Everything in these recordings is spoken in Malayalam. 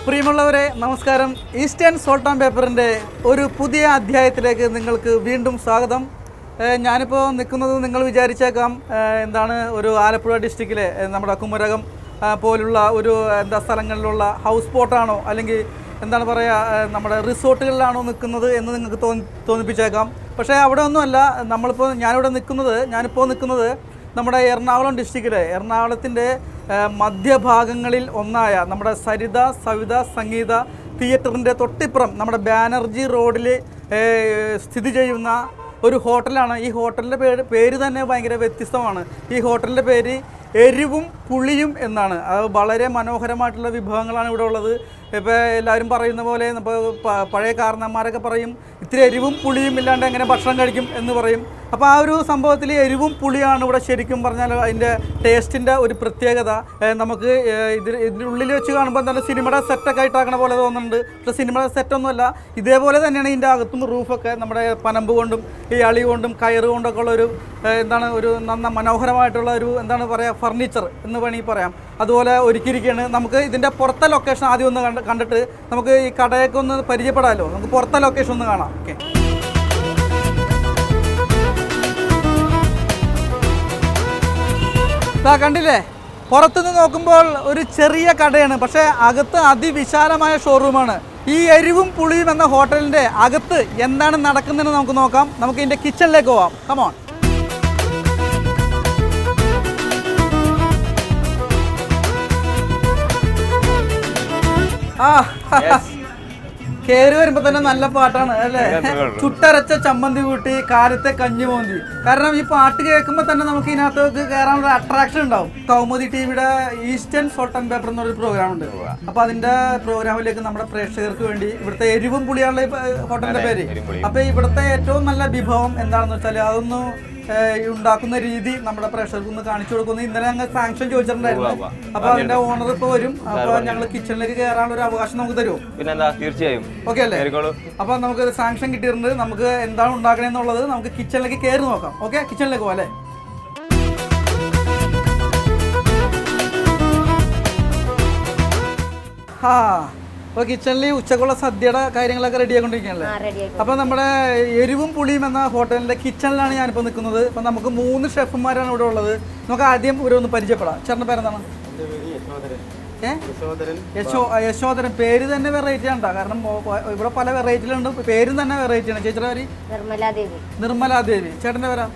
പ്രിയമുള്ളവരെ നമസ്കാരം. ഈസ്റ്റേൺ സോൾട്ട് ആൻഡ് പേപ്പറിൻ്റെ ഒരു പുതിയ അധ്യായത്തിലേക്ക് നിങ്ങൾക്ക് വീണ്ടും സ്വാഗതം. ഞാനിപ്പോൾ നിൽക്കുന്നത് നിങ്ങൾ വിചാരിച്ചേക്കാം എന്താണ് ഒരു ആലപ്പുഴ ഡിസ്ട്രിക്റ്റിലെ നമ്മുടെ കുമരകം പോലുള്ള ഒരു സ്ഥലങ്ങളിലുള്ള ഹൗസ് ബോട്ടാണോ അല്ലെങ്കിൽ എന്താണ് പറയുക നമ്മുടെ റിസോർട്ടുകളിലാണോ നിൽക്കുന്നത് എന്ന് നിങ്ങൾക്ക് തോന്നിപ്പിച്ചേക്കാം. പക്ഷേ അവിടെ ഒന്നുമല്ല. ഞാനിപ്പോൾ നിൽക്കുന്നത് നമ്മുടെ എറണാകുളം ഡിസ്ട്രിക്റ്റിലെ എറണാകുളത്തിൻ്റെ മധ്യഭാഗങ്ങളിൽ ഒന്നായ നമ്മുടെ സരിത സവിത സംഗീത തിയേറ്ററിൻ്റെ തൊട്ടിപ്പുറം നമ്മുടെ ബാനർജി റോഡിൽ സ്ഥിതി ചെയ്യുന്ന ഒരു ഹോട്ടലാണ്. ഈ ഹോട്ടലിൻ്റെ പേര് തന്നെ ഭയങ്കര വ്യത്യസ്തമാണ്. ഈ ഹോട്ടലിൻ്റെ പേര് എരിവും പുളിയും എന്നാണ്. അത് വളരെ മനോഹരമായിട്ടുള്ള വിഭവങ്ങളാണ് ഇവിടെ ഉള്ളത്. ഇപ്പോൾ എല്ലാവരും പറയുന്ന പോലെ ഇപ്പോൾ പഴയ കാരണന്മാരൊക്കെ പറയും ഇത്തിരി എരിവും പുളിയും ഇല്ലാണ്ട് എങ്ങനെ ഭക്ഷണം കഴിക്കും എന്ന് പറയും. അപ്പോൾ ആ ഒരു സംഭവത്തിൽ എരിവും പുളിയാണ് ഇവിടെ ശരിക്കും പറഞ്ഞാൽ അതിൻ്റെ ടേസ്റ്റിൻ്റെ ഒരു പ്രത്യേകത. നമുക്ക് ഇതിൻ്റെ ഉള്ളിൽ വെച്ച് കാണുമ്പോൾ നല്ല സിനിമയുടെ സെറ്റൊക്കെ ആയിട്ടാക്കണ പോലെ തോന്നുന്നുണ്ട്. പക്ഷേ സിനിമയുടെ സെറ്റൊന്നുമല്ല, ഇതേപോലെ തന്നെയാണ് ഇതിൻ്റെ അകത്തും റൂഫൊക്കെ നമ്മുടെ പനമ്പ് കൊണ്ടും ഈ അളി കൊണ്ടും കയറ് കൊണ്ടൊക്കെ ഉള്ളൊരു ഒരു മനോഹരമായിട്ടുള്ള ഒരു ഫർണിച്ചർ എന്ന് വേണമെങ്കിൽ പറയാം. അതുപോലെ ഒരുക്കിയിരിക്കുകയാണ്. നമുക്ക് ഇതിൻ്റെ പുറത്തെ ലൊക്കേഷൻ ആദ്യം ഒന്ന് കണ്ടിട്ട് നമുക്ക് ഈ കടയൊക്കെ ഒന്ന് പരിചയപ്പെടാമല്ലോ. നമുക്ക് പുറത്തെ ലൊക്കേഷൻ ഒന്ന് കാണാം. ഓക്കെ, കണ്ടില്ലേ, പുറത്തുനിന്ന് നോക്കുമ്പോൾ ഒരു ചെറിയ കടയാണ്, പക്ഷേ അകത്ത് അതിവിശാലമായ ഷോറൂമാണ്. ഈ എരിവും പുളിയും എന്ന ഹോട്ടലിൻ്റെ അകത്ത് എന്താണ് നടക്കുന്നതെന്ന് നമുക്ക് നോക്കാം. നമുക്ക് ഇതിൻ്റെ കിച്ചണിലേക്ക് പോവാം. കമോൺ. കയറി വരുമ്പോ തന്നെ നല്ല പാട്ടാണ് അല്ലേ? ചുട്ടരച്ച ചമ്മന്തി കൂട്ടി കാലത്തെ കഞ്ഞി മോന്തി. കാരണം ഈ പാട്ട് കേൾക്കുമ്പോ തന്നെ നമുക്ക് ഇതിനകത്തേക്ക് കയറാനുള്ള അട്രാക്ഷൻ ഉണ്ടാവും. കൗമുദി ടിവിയുടെ ഈസ്റ്റേൺ സോൾട്ട് ആൻഡ് പേപ്പർ എന്നൊരു പ്രോഗ്രാം ഉണ്ട്. അപ്പൊ അതിന്റെ പ്രോഗ്രാമിലേക്ക് നമ്മുടെ പ്രേക്ഷകർക്ക് വേണ്ടി ഇവിടുത്തെ എരിവും പുളിയാണുള്ള ഹോട്ടലിന്റെ പേര്. അപ്പൊ ഇവിടുത്തെ ഏറ്റവും നല്ല വിഭവം എന്താണെന്ന് വെച്ചാൽ അതൊന്ന് ഉണ്ടാക്കുന്ന രീതി നമ്മുടെ പ്രേക്ഷകർക്ക് ഒന്ന് കാണിച്ചു കൊടുക്കുന്നു. ഇന്നലെ ഞങ്ങൾ സാങ്ഷൻ ചോദിച്ചിട്ടുണ്ടായിരുന്നു. അപ്പൊ അതിന്റെ ഓണർ ഇപ്പൊ വരും. അപ്പൊ ഞങ്ങൾ കിച്ചണിലേക്ക് കയറാനുള്ള ഒരു അവകാശം നമുക്ക് തരുമോ? പിന്നെന്താ, തീർച്ചയായും. ഓക്കെ അല്ലേ? അപ്പൊ നമുക്ക് സാങ്ഷൻ കിട്ടിയിട്ടുണ്ട്. നമുക്ക് എന്താണ് ഉണ്ടാക്കണെന്നുള്ളത് നമുക്ക് കിച്ചണിലേക്ക് കയറി നോക്കാം. ഓക്കെ, കിച്ചണിലേക്ക് പോകാം അല്ലേ? അപ്പോൾ കിച്ചണിൽ ഉച്ചക്കുള്ള സദ്യയുടെ കാര്യങ്ങളൊക്കെ റെഡി ആയിക്കൊണ്ടിരിക്കുകയല്ലേ? അപ്പോൾ നമ്മുടെ എരിവും പുളിയും എന്ന ഹോട്ടലിൻ്റെ കിച്ചണിലാണ് ഞാനിപ്പോൾ നിൽക്കുന്നത്. അപ്പോൾ നമുക്ക് 3 ഷെഫുമാരാണ് ഇവിടെ ഉള്ളത്. നമുക്ക് ആദ്യം ഒന്ന് പരിചയപ്പെടാം. ചേട്ടൻ്റെ പേരെന്താണ്? യശോധരൻ. പേര് തന്നെ വെറൈറ്റി ആണ്. കാരണം ഇവിടെ പല വെറൈറ്റിയിലുണ്ട്. പേരും തന്നെ വെറൈറ്റിയാണ്. ചേച്ചിയുടെ പേര് നിർമ്മലാദേവി. ചേട്ടൻ്റെ പേരാ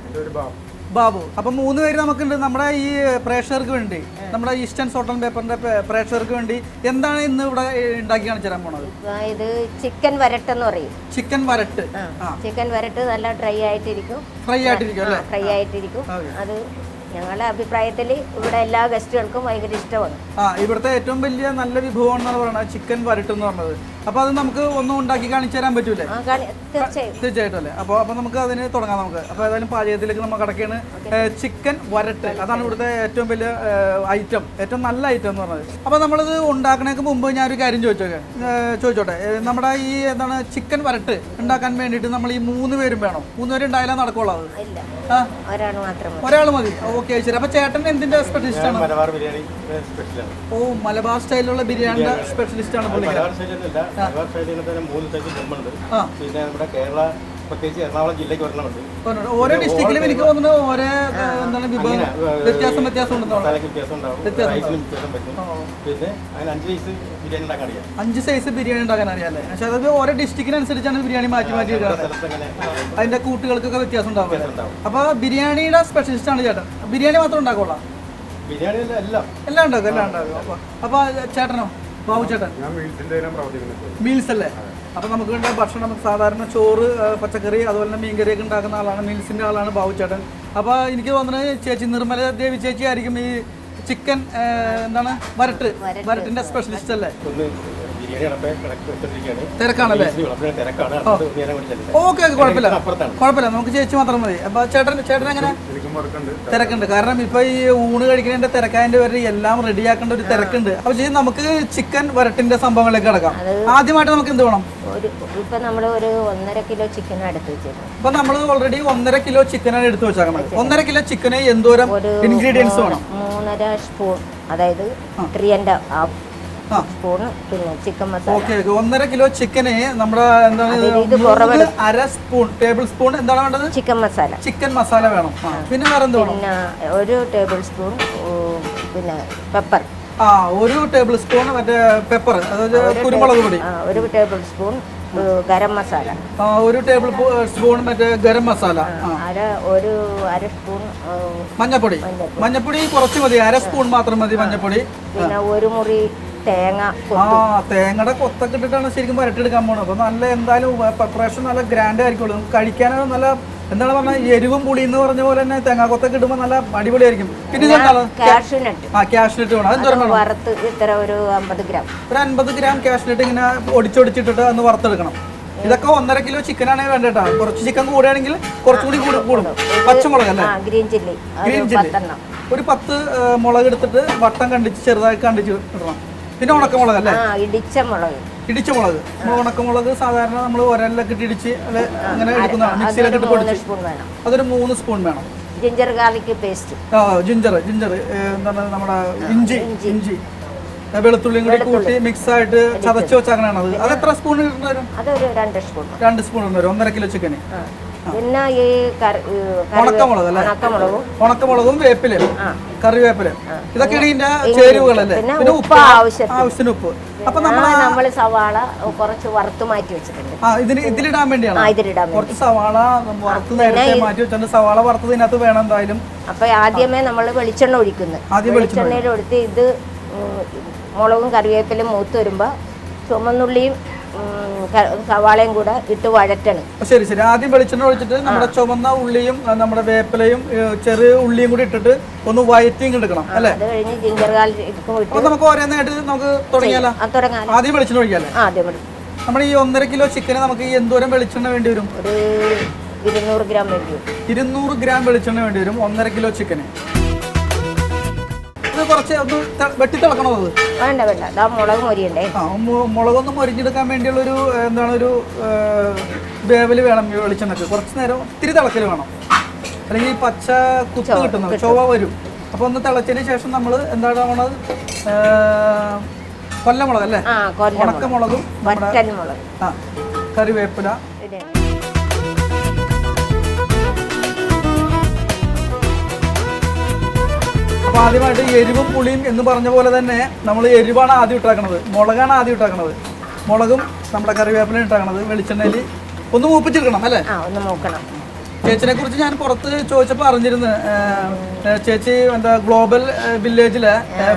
ബാബു. അപ്പം 3 പേര് നമുക്കുണ്ട്. നമ്മുടെ ഈ പ്രേക്ഷകർക്ക് വേണ്ടി, നമ്മുടെ ഈസ്റ്റേൺ സോൾട്ട് ആൻഡ് പേപ്പറിന്റെ പ്രേക്ഷകർക്ക് വേണ്ടി എന്താണ് ഇന്ന് ഇവിടെ ഉണ്ടാക്കി കാണിച്ചു തരാൻ പോണത്? ഇത് ചിക്കൻ വരട്ട് എന്ന് പറയും. ചിക്കൻ വരട്ട്. ചിക്കൻ വരട്ട് നല്ല ഡ്രൈ ആയിട്ടിരിക്കും. ഫ്രൈ ആയിട്ടിരിക്കും അല്ലേ? ഫ്രൈ ആയിട്ടിരിക്കും. അത് ഞങ്ങളുടെ അഭിപ്രായത്തിൽ ഇവിടെ എല്ലാ ഗസ്റ്റുകൾക്കും ഭയങ്കര ഇഷ്ടമാണ്. ഇവിടുത്തെ ഏറ്റവും വലിയ നല്ല വിഭവം എന്നാണ് പറയുന്നത് ചിക്കൻ വരട്ട് എന്ന് പറഞ്ഞത്. അപ്പോൾ അത് നമുക്ക് ഒന്നും ഉണ്ടാക്കി കാണിച്ചു തരാൻ പറ്റൂലേ? തീർച്ചയായിട്ടും അല്ലേ? അപ്പോൾ നമുക്ക് അതിന് തുടങ്ങാം. നമുക്ക് അപ്പോൾ ഏതായാലും പാചകത്തിലേക്ക് നമ്മൾ കിടക്കുകയാണ്. ചിക്കൻ വരട്ട് അതാണ് ഇവിടുത്തെ ഏറ്റവും വലിയ ഐറ്റം, ഏറ്റവും നല്ല ഐറ്റം എന്ന് പറഞ്ഞത്. അപ്പോൾ നമ്മളിത് ഉണ്ടാക്കണേക്ക് മുമ്പ് ഞാനൊരു കാര്യം ചോദിച്ചോട്ടെ. നമ്മുടെ ഈ ചിക്കൻ വരട്ട് ഉണ്ടാക്കാൻ വേണ്ടിയിട്ട് നമ്മൾ ഈ 3 പേരും വേണം? 3 പേര് ഉണ്ടായാലേ നടക്കുള്ളൂ? ഒരാൾ മതി. ഓക്കെ, ശരി. അപ്പോൾ ചേട്ടൻ എന്തിന്റെ സ്പെഷ്യലിസ്റ്റ് ആണ്? മലബാർ സ്റ്റൈലിലുള്ള ബിരിയാണിയുടെ സ്പെഷ്യലിസ്റ്റ് ആണ് പുള്ളിക്കാരൻ. ഓരോ ഡിസ്ട്രിക്റ്റിലും എനിക്ക് തോന്നുന്നു ഓരോ വിഭവം വ്യത്യാസം ഉണ്ടെന്നാണ്. 5 സൈസ് ബിരിയാണി ഉണ്ടാക്കാൻ അറിയാല്ലേ? പക്ഷെ അത് ഓരോ ഡിസ്ട്രിക്റ്റിനനുസരിച്ചാണ് ബിരിയാണി മാറ്റി അതിന്റെ കൂട്ടുകൾക്കൊക്കെ വ്യത്യാസം ഉണ്ടാവും. അപ്പൊ ബിരിയാണിയുടെ സ്പെഷ്യലിസ്റ്റ് ആണ് ചേട്ടൻ. ബിരിയാണി മാത്രം ഉണ്ടാക്കുള്ളൂ? എല്ലാം ഉണ്ടാക്കും. അപ്പൊ ചേട്ടനോ? ബാബു ചേട്ടൻ മീൽസ് അല്ലേ? അപ്പോൾ നമുക്ക് വേണ്ട ഭക്ഷണം സാധാരണ ചോറ്, പച്ചക്കറി, അതുപോലെ തന്നെ മീൻകറിയൊക്കെ ഉണ്ടാക്കുന്ന ആളാണ്. മീൽസിൻ്റെ ആളാണ് ബാബു ചേട്ടൻ. അപ്പോൾ എനിക്ക് തോന്നുന്നത് ചേച്ചി നിർമ്മലദേവി ചേച്ചി ആയിരിക്കും ഈ ചിക്കൻ വരട്ടിൻ്റെ സ്പെഷ്യലിസ്റ്റ് അല്ലേ? തിരക്കാണല്ലേ? ഓക്കെ, കുഴപ്പമില്ല. നമുക്ക് ചേച്ചി മാത്രം മതി. അപ്പോൾ ചേട്ടൻ എങ്ങനെ? തിരക്കുണ്ട്. കാരണം ഇപ്പൊ ഈ ഊണ് കഴിക്കുന്നതിന്റെ തിരക്കായതിന്റെ പേരിൽ എല്ലാം റെഡിയാക്കേണ്ട ഒരു തിരക്കുണ്ട്. അപ്പൊ ചേച്ചി നമുക്ക് ചിക്കൻ വരട്ടിന്റെ സംഭവങ്ങളിലേക്ക് കിടക്കാം. ആദ്യമായിട്ട് നമുക്ക് എന്ത് വേണം? ഇപ്പൊ നമ്മൾ ഒരു 1.5 കിലോ ചിക്കൻ എടുത്ത് വെച്ചിട്ടുണ്ട്. അപ്പൊ നമ്മൾ ഓൾറെഡി 1.5 കിലോ ചിക്കനാണ് എടുത്ത് വെച്ചേക്കണം. 1.5 കിലോ ചിക്കന് എന്തോരം ഇൻഗ്രീഡിയൻസ് വേണം? 3.5 സ്പൂൺ, അതായത് 3 1/2 സ്പൂൺ പിന്നെ ചിക്കൻ മസാല. ഓക്കെ 1.5 കിലോ ചിക്കന് നമ്മുടെ എന്താണ് അര സ്പൂൺ ടേബിൾ സ്പൂൺ എന്താണ് വേണ്ടത്? ചിക്കൻ മസാല വേണം. പിന്നെ വേറെ എന്തോ? പിന്നെ 1 ടേബിൾ സ്പൂൺ പിന്നെ പെപ്പർ. 1 ടേബിൾ സ്പൂൺ മറ്റേ പെപ്പർ, അതായത് കുരുമുളക് പൊടി. 1 table spoon garam masala. 1 table spoon മറ്റേ ഗരം മസാല. അര സ്പൂൺ മഞ്ഞപ്പൊടി കുറച്ച് മതി, അര സ്പൂൺ മാത്രം മതി മഞ്ഞപ്പൊടി. പിന്നെ 1 മുറി തേങ്ങ. തേങ്ങയുടെ കൊത്തൊക്കെ ഇട്ടിട്ടാണ് ശരിക്കും വരട്ടെടുക്കാൻ പോണത്. അപ്പൊ നല്ല എന്തായാലും പ്രിപ്പറേഷൻ നല്ല ഗ്രാൻഡ് ആയിരിക്കുള്ളൂ. കഴിക്കാനാണ് നല്ല എന്താണ് പറഞ്ഞാൽ എരിവും പുളി എന്ന് പറഞ്ഞ പോലെ തന്നെ തേങ്ങാ കൊത്തൊക്കെ ഇടുമ്പോൾ നല്ല അടിപൊളിയായിരിക്കും. പിന്നെ കാഷ്നട്ട് വേണം. ഇത്ര ഒരു 50 ഗ്രാം. ഒരു 50 ഗ്രാം കാഷ്നട്ട് ഇങ്ങനെ ഒടിച്ചൊടിച്ചിട്ടിട്ട് ഒന്ന് വറുത്തെടുക്കണം. ഇതൊക്കെ 1.5 കിലോ ചിക്കനാണ് വേണ്ടേട്ടാ. കുറച്ച് ചിക്കൻ കൂടുകയാണെങ്കിൽ കുറച്ചുകൂടി കൂടും. പച്ചമുളക് അല്ലേ? ഗ്രീൻ ചില്ലി ഒരു 10 മുളക് എടുത്തിട്ട് വട്ടം കണ്ടിച്ച് ചെറുതായി കണ്ടിച്ച് ഇടണം. പിന്നെ ഉണക്കമുളക് അല്ലേ? ഇടിച്ച മുളക്. ഉണക്കമുളക് സാധാരണ നമ്മൾ ഒരലൊക്കെ ഇടിച്ച് അങ്ങനെ എടുക്കുന്നതാണ്. മിക്സിയിലൊക്കെ ഇട്ട് പൊടിച്ച് അതൊരു 3 സ്പൂൺ വേണം. Ginger garlic paste. ജിഞ്ചർ എന്താണ് നമ്മുടെ ഇഞ്ചി വെളുത്തുള്ളിയും കൂടി കൂട്ടി മിക്സ് ആയിട്ട് ചതച്ച് വെച്ചാണ്. അത് എത്ര സ്പൂൺ വരും? 2 സ്പൂൺ വരും 1.5 കിലോ ചിക്കന്. പിന്നെ ഈ ഉണക്കമുളക് അല്ലേ? ഉണക്കമുളകും വേപ്പിലയും കറിവേപ്പിലയും ഇതൊക്കെയാണ് ഇതിന്റെ ചേരുവകളല്ലേ? പിന്നെ ഉപ്പ്, ആവശ്യത്തിന് ഉപ്പ്. അപ്പൊ നമ്മള് സവാള കുറച്ച് വറുത്ത് മാറ്റി വെച്ചിട്ടുണ്ട്. ഇതിലിടാൻ വേണ്ടിയാണ് കുറച്ച് സവാള വറുത്ത് നേരത്തെ മാറ്റി വെച്ചിട്ടുണ്ട്. സവാള വറുത്തത് ഇതിനകത്ത് വേണം എന്തായാലും. അപ്പൊ ആദ്യമേ നമ്മള് വെളിച്ചെണ്ണ ഒഴിക്കുന്നത്. വെളിച്ചെണ്ണയിൽ ഒഴിച്ച് ഇത് മുളകും കറിവേപ്പിലും മൂത്ത് വരുമ്പോ ചുമന്നുള്ളിയും സവാളയും കൂടെ ഇട്ട് വഴറ്റണം. ശരി. ആദ്യം വെളിച്ചെണ്ണ ഒഴിച്ചിട്ട് നമ്മുടെ ചുവന്ന ഉള്ളിയും നമ്മുടെ വേപ്പിലയും ചെറിയ ഉള്ളിയും കൂടി ഇട്ടിട്ട് ഒന്ന് വയറ്റിങ് എടുക്കണം അല്ലേ? അത് കഴിഞ്ഞ് ജിഞ്ചർ ഗാർലിക് നമുക്ക് ഓരോന്നായിട്ട് നമുക്ക് തുടങ്ങിയാലോ? ആദ്യം വെളിച്ചെണ്ണ ഒഴിക്കാല്ലേ? നമ്മുടെ ഈ 1.5 കിലോ ചിക്കന് നമുക്ക് ഈ എന്തോരം വെളിച്ചെണ്ണ വേണ്ടി വരും? ഒരു 200 ഗ്രാം വേണ്ടി വരും. 200 ഗ്രാം വെളിച്ചെണ്ണ വേണ്ടി വരും 1.5 കിലോ ചിക്കന്. കുറച്ച് ഒന്ന് വെട്ടി തിളക്കണോ? അത് വേണ്ട. മുളക് മൊരിയണ്ടേ? മുളകൊന്ന് മൊരിഞ്ഞെടുക്കാൻ വേണ്ടിയുള്ള ഒരു എന്താണ് ഒരു വേവല് വേണം ഈ വെളിച്ചെണ്ണക്ക്. കുറച്ച് നേരം ഇത്തിരി തിളക്കൽ വേണം, അല്ലെങ്കിൽ പച്ച കുത്ത് കിട്ടുന്നത് ചൊവ്വ വരും. അപ്പൊ ഒന്ന് തിളച്ചതിന് ശേഷം നമ്മൾ എന്താണ് വേണത്? കൊല്ലമുളക് അല്ലേ? ഉണക്കമുളകും കറിവേപ്പില. അപ്പോൾ ആദ്യമായിട്ട് എരിവും പുളിയും എന്ന് പറഞ്ഞ പോലെ തന്നെ നമ്മൾ എരിവാണ് ആദ്യം ഇട്ടാക്കണത്, മുളകാണ് ആദ്യം ഇട്ടാക്കണത്. മുളകും നമ്മുടെ കറിവേപ്പിലയും ഇട്ടാക്കണത്. വെളിച്ചെണ്ണയിൽ ഒന്ന് മൂപ്പിച്ചെടുക്കണം അല്ലേ? ചേച്ചിനെ കുറിച്ച് ഞാൻ പുറത്ത് ചോദിച്ചപ്പോൾ അറിഞ്ഞിരുന്നു, ചേച്ചി എന്താ ഗ്ലോബൽ വില്ലേജിലെ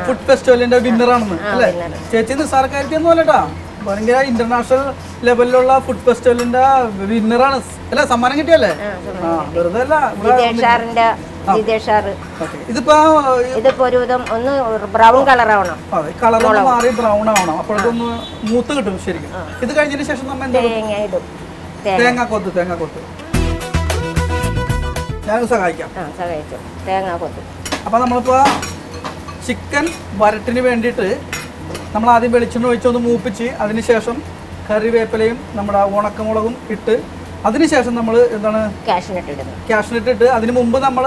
ഫുഡ് ഫെസ്റ്റിവലിന്റെ വിന്നറാണെന്ന് അല്ലേ? ചേച്ചി നിസ്സാരക്കാരിയൊന്നും അല്ലട്ടാ, ഭയങ്കര ഇന്റർനാഷണൽ ലെവലിലുള്ള ഫുഡ് ഫെസ്റ്റിവലിന്റെ വിന്നറാണ് അല്ലേ? സമ്മാനം കിട്ടിയല്ലേ? വെറുതെ അല്ല. ഇതിപ്പോ ഒരുവിധം ഒന്ന് ബ്രൗൺ കളർ ആവണം. കളർ മാറി ബ്രൗൺ ആവണം, അപ്പോഴൊന്ന് മൂത്ത് കിട്ടും ശരിക്കും. ഇത് കഴിഞ്ഞതിന് ശേഷം നമ്മൾ എന്താ? തേങ്ങാക്കൊത്ത് ഞാൻ സഹായിക്കാം. അപ്പൊ നമ്മളിപ്പോ ചിക്കൻ വരട്ടിന് വേണ്ടിയിട്ട് നമ്മൾ ആദ്യം വെളിച്ചെണ്ണ ഒഴിച്ചൊന്ന് മൂപ്പിച്ച് അതിനുശേഷം കറിവേപ്പിലയും നമ്മുടെ ഉണക്കമുളകും ഇട്ട് അതിനുശേഷം നമ്മൾ എന്താണ് കാഷ്നട്ട് ഇട്ട് അതിന് മുമ്പ് നമ്മൾ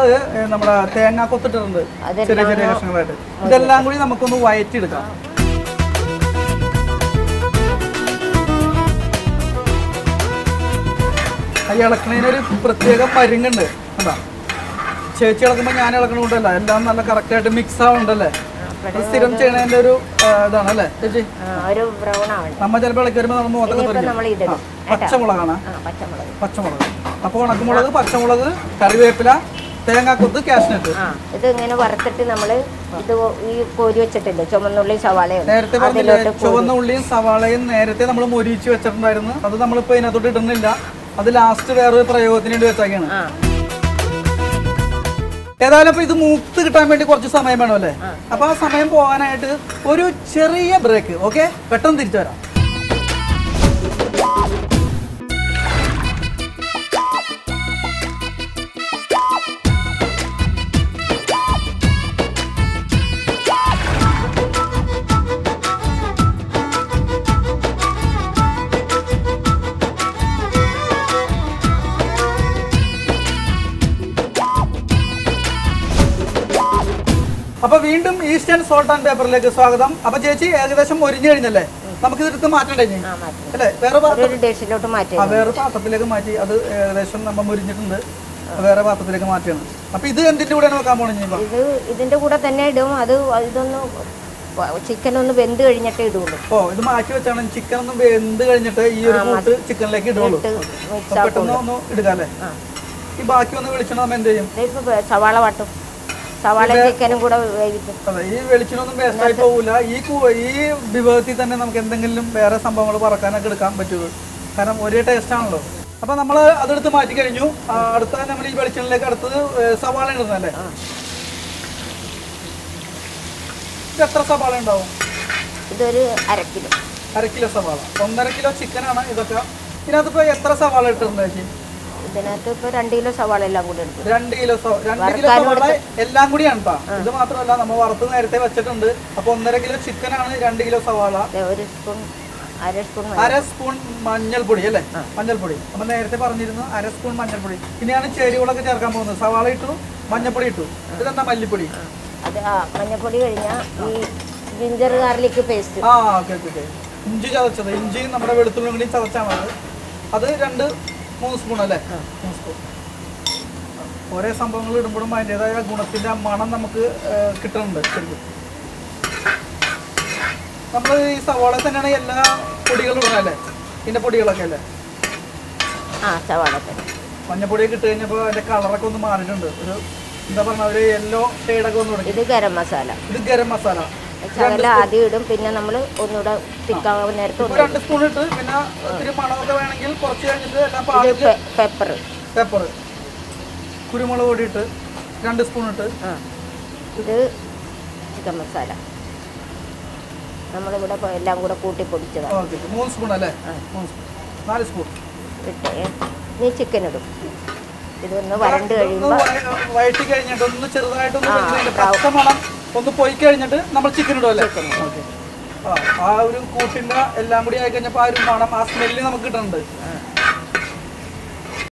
നമ്മുടെ തേങ്ങ കൊത്തിട്ടിട്ടുണ്ട് ചെറിയ ചെറിയ കഷ്ണങ്ങളായിട്ട്. ഇതെല്ലാം കൂടി നമുക്കൊന്ന് വയറ്റിയെടുക്കാം. ഈ ഇളക്കണതിനൊരു പ്രത്യേക പരിങ്ങുണ്ട്. എന്താ ചേച്ചി ഇളക്കുമ്പോൾ ഞാൻ ഇളക്കണമുണ്ടല്ല, എല്ലാം നല്ല കറക്റ്റായിട്ട് മിക്സ് ആവുന്നുണ്ടല്ലേ? സ്ഥിരം ചെയ്യണതിന്റെ ഒരു ഇതാണ് അല്ലേ ചേച്ചി? നമ്മ ചിലപ്പോൾ ഇളക്കി വരുമ്പോൾ നമ്മൾ മുഖത്തൊക്കെ പച്ചമുളകാണ്. അപ്പൊ ഉണക്കമുളക്, പച്ചമുളക്, കറിവേപ്പില, തേങ്ങാക്കൊത്ത്, കാഷ്നട്ട് ഇത് ഇങ്ങനെ വറുത്തിട്ട് നമ്മള് ഇത് ഈ കോരി വെച്ചിട്ടുണ്ട്. ചുവന്നുള്ളിയും സവാളയും നേരത്തെ പറഞ്ഞില്ലേ? ചുവന്ന ഉള്ളിയും സവാളയും നേരത്തെ നമ്മൾ മൊരിച്ച് വെച്ചിട്ടുണ്ടായിരുന്നു. അത് നമ്മളിപ്പോ ഇതിനകത്തോട്ട് ഇടുന്നില്ല, അത് ലാസ്റ്റ് വേറൊരു പ്രയോഗത്തിന് വേണ്ടി വെച്ചേക്കാണ്. ഏതായാലും അപ്പൊ ഇത് മൂത്ത് കിട്ടാൻ വേണ്ടി കുറച്ച് സമയം വേണം അല്ലേ? അപ്പൊ ആ സമയം പോകാനായിട്ട് ഒരു ചെറിയ ബ്രേക്ക്. ഓക്കെ, പെട്ടെന്ന് തിരിച്ചു വരാം. അപ്പൊ വീണ്ടും ഈസ്റ്റേൺ സോൾട്ട് ആൻഡ് പേപ്പറിലേക്ക് സ്വാഗതം. അപ്പൊ ചേച്ചി ഏകദേശം മൊരിഞ്ഞു കഴിഞ്ഞല്ലേ, നമുക്ക് ഇതെടുത്ത് മാറ്റണ്ടേ അല്ലേ? വേറെ വേറെ പാത്രത്തിലേക്ക് മാറ്റി. അത് ഏകദേശം നമ്മൾ മുരിഞ്ഞിട്ടുണ്ട്, വേറെ പാത്രത്തിലേക്ക് മാറ്റിയാണ്. അപ്പൊ ഇത് എന്തിന്റെ കൂടെ നോക്കാൻ പോണേ? ഇത് ഇതിന്റെ കൂടെ തന്നെ ഇടും. അത് ഇതൊന്ന് ചിക്കൻ ഒന്ന് വെന്ത് കഴിഞ്ഞിട്ടേ ഇടുള്ളൂ. ഓ, ഇത് മാറ്റി വെച്ചാണ് ചിക്കൻ ഒന്ന് വെന്ത് കഴിഞ്ഞിട്ട് ഈ ഒരു കൂട്ട് ചിക്കനിലേക്ക് ഇടുള്ളൂ. പെട്ടെന്ന് ഒന്ന് ഇടുക അല്ലേ? ഈ ബാക്കി ഒന്ന് വെളിച്ചെണ്ണ നമ്മൾ എന്ത് ചെയ്യും? സവാള വാട്ടും, സവാള ചിക്കനും കൂടെ വേവിക്കും. അതെ, ഈ വെളിച്ചെണ്ണൊന്നും വേസ്റ്റായി പോകില്ല. ഈ വിഭവത്തിൽ തന്നെ നമുക്ക് എന്തെങ്കിലും വേറെ സംഭവങ്ങൾ പറക്കാനൊക്കെ എടുക്കാൻ പറ്റുള്ളൂ, കാരണം ഒരേ ടേസ്റ്റ് ആണല്ലോ. അപ്പൊ നമ്മൾ അതെടുത്ത് മാറ്റി കഴിഞ്ഞു. അടുത്ത നമ്മൾ ഈ വെളിച്ചെണ്ണയിലേക്ക് അടുത്തത് സവാള ഇടുന്നല്ലേ? ഇത് എത്ര സവാള ഉണ്ടാവും? ഇതൊരു അരക്കിലോ. അരക്കിലോ സവാള. 1.5 കിലോ ചിക്കനാണ് ഇതൊക്കെ. ഇതിനകത്ത് എത്ര സവാള ഇട്ടിട്ടുണ്ട് ചേച്ചി? ഇതിനകത്ത് ഇപ്പൊ 2 കിലോ സവാള എല്ലാം കൂടി എടുത്തു. 2 കിലോ സവാള എല്ലാം കൂടിയാണ് കേട്ടോ. ഇത് മാത്രമല്ല, നമ്മൾ വറുത്ത് നേരത്തെ വെച്ചിട്ടുണ്ട്. അപ്പൊ 1.5 കിലോ ചിക്കനാണ് 2 കിലോ സവാള. അര സ്പൂൺ മഞ്ഞൾപ്പൊടി അല്ലേ? മഞ്ഞൾപ്പൊടി അപ്പൊ നേരത്തെ പറഞ്ഞിരുന്നു, അര സ്പൂൺ മഞ്ഞൾപ്പൊടി. ഇനിയാണ് ചേരുവകളൊക്കെ ചേർക്കാൻ പോകുന്നത്. സവാള ഇട്ടു, മഞ്ഞൾപ്പൊടി ഇട്ടു. ഇതെന്താ മല്ലിപ്പൊടി? അത് മഞ്ഞൾപ്പൊടി കഴിഞ്ഞാൽ ഈ ജിഞ്ചർ ഗാർലിക് പേസ്റ്റ്. ഓക്കെ. ഇഞ്ചി ചതച്ചത്, ഇഞ്ചി നമ്മുടെ വെളുത്തുള്ളി കൂടി ചതച്ചാണ് അത് 2-3 സ്പൂൺ അല്ലേ? 3 സ്പൂൺ. ഓരോ സംഭവങ്ങൾ ഇടുമ്പോഴും അതിൻ്റെതായ ഗുണത്തിന്റെ മണം നമുക്ക് കിട്ടുന്നുണ്ട്. ശരിക്കും നമ്മൾ ഈ സവാള തന്നെയാണ് എല്ലാ പൊടികളും ഇടുന്നത് അല്ലേ? ഇതിന്റെ പൊടികളൊക്കെ അല്ലേ? സവാള തന്നെ. മഞ്ഞപ്പൊടിയൊക്കെ ഇട്ട് കഴിഞ്ഞപ്പോൾ അതിന്റെ കളറൊക്കെ ഒന്ന് മാറിയിട്ടുണ്ട്. ഒരു എന്താ പറഞ്ഞ ഒരു യെല്ലോ ഷെയ്ഡൊക്കെ ഒന്ന് തുടങ്ങി. ഇത് ഗരം മസാല. ഇത് ഗരം മസാല ആദ്യം ഇടും, പിന്നെ നമ്മൾ ഒന്നുകൂടെ തിക്കാവുന്ന നേരത്തെ 2 സ്പൂൺ ഇട്ട്, പിന്നെ ഒത്തിരി മണമൊക്കെ വേണമെങ്കിൽ കുറച്ച് കഴിഞ്ഞിട്ട് എല്ലാം. പെപ്പർ, കുരുമുളക് പൊടി ഇട്ട് 2 സ്പൂൺ ഇട്ട്. ഇത് ചിക്കൻ മസാല നമ്മളിവിടെ എല്ലാം കൂടെ കൂട്ടി പൊടിച്ചതാണ്. 3 സ്പൂൺ അല്ലേ? 4 സ്പൂൺ ഇട്ട് നീ ചിക്കൻ ഇടും. ഇതൊന്ന് വരണ്ട് കഴിയുമ്പോൾ വഴറ്റി കഴിഞ്ഞിട്ട് ഒന്ന് ചെറുതായിട്ടൊന്ന് പച്ചമണം ഒന്ന് പോയി കഴിഞ്ഞിട്ട് നമ്മൾ ചിക്കൻ ഇടും അല്ലേ? ആ ഒരു കൂട്ടിന്റെ എല്ലാം കൂടി ആയി കഴിഞ്ഞപ്പോൾ ആ ഒരു മണം, ആ സ്മെല്ല് നമുക്ക് കിട്ടുന്നുണ്ട്.